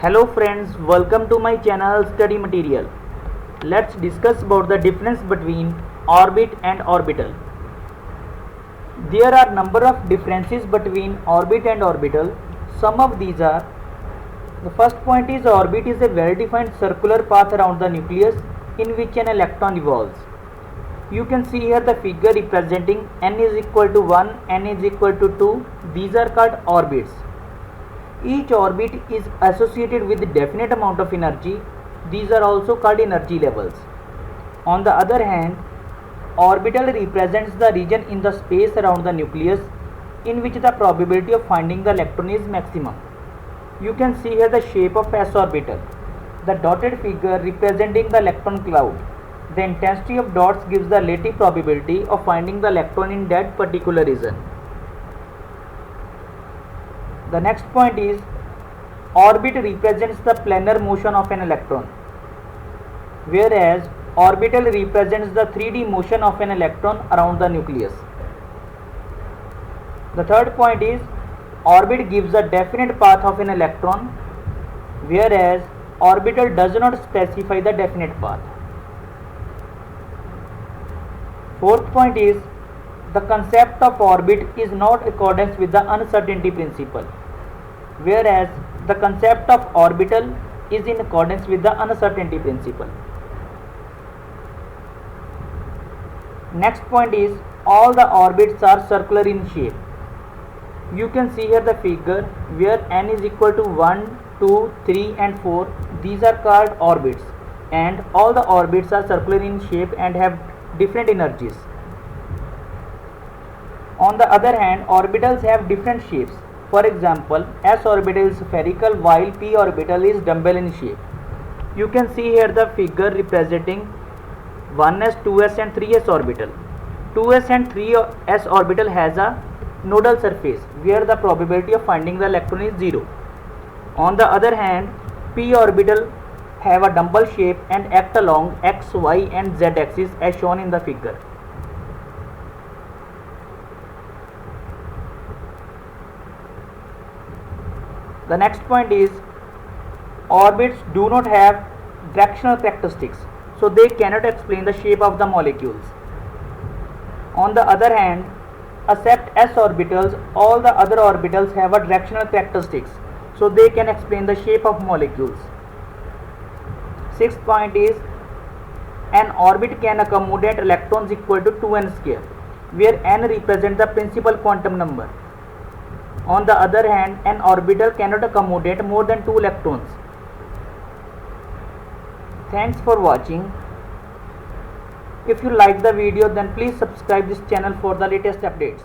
Hello friends, welcome to my channel Study Material. Let's discuss about the difference between orbit and orbital. There are number of differences between orbit and orbital. Some of these are: the first point is orbit is a well-defined circular path around the nucleus in which an electron evolves. You can see here the figure representing n is equal to 1, n is equal to 2. These are called orbits. Each orbit is associated with a definite amount of energy. These are also called energy levels. On the other hand, orbital represents the region in the space around the nucleus in which the probability of finding the electron is maximum. You can see here the shape of s orbital. The dotted figure representing the electron cloud. The intensity of dots gives the relative probability of finding the electron in that particular region. The next point is orbit represents the planar motion of an electron, whereas orbital represents the 3D motion of an electron around the nucleus. The third point is orbit gives a definite path of an electron, whereas orbital does not specify the definite path. Fourth point is the concept of orbit is not in accordance with the uncertainty principle, whereas the concept of orbital is in accordance with the uncertainty principle. Next point is all the orbits are circular in shape. You can see here the figure where n is equal to 1, 2, 3 and 4. These are called orbits, and all the orbits are circular in shape and have different energies. On the other hand, orbitals have different shapes. For example, s orbital is spherical while p orbital is dumbbell in shape. You can see here the figure representing 1s, 2s and 3s orbital. 2s and 3s orbital has a nodal surface where the probability of finding the electron is 0. On the other hand, p orbital have a dumbbell shape and act along x, y and z axis as shown in the figure. The next point is orbits do not have directional characteristics, so they cannot explain the shape of the molecules. On the other hand, except s orbitals, all the other orbitals have a directional characteristics, so they can explain the shape of molecules. Sixth point is an orbit can accommodate electrons equal to 2n square, where n represents the principal quantum number. On the other hand, an orbital cannot accommodate more than 2 electrons. Thanks for watching. If you like the video, then please subscribe this channel for the latest updates.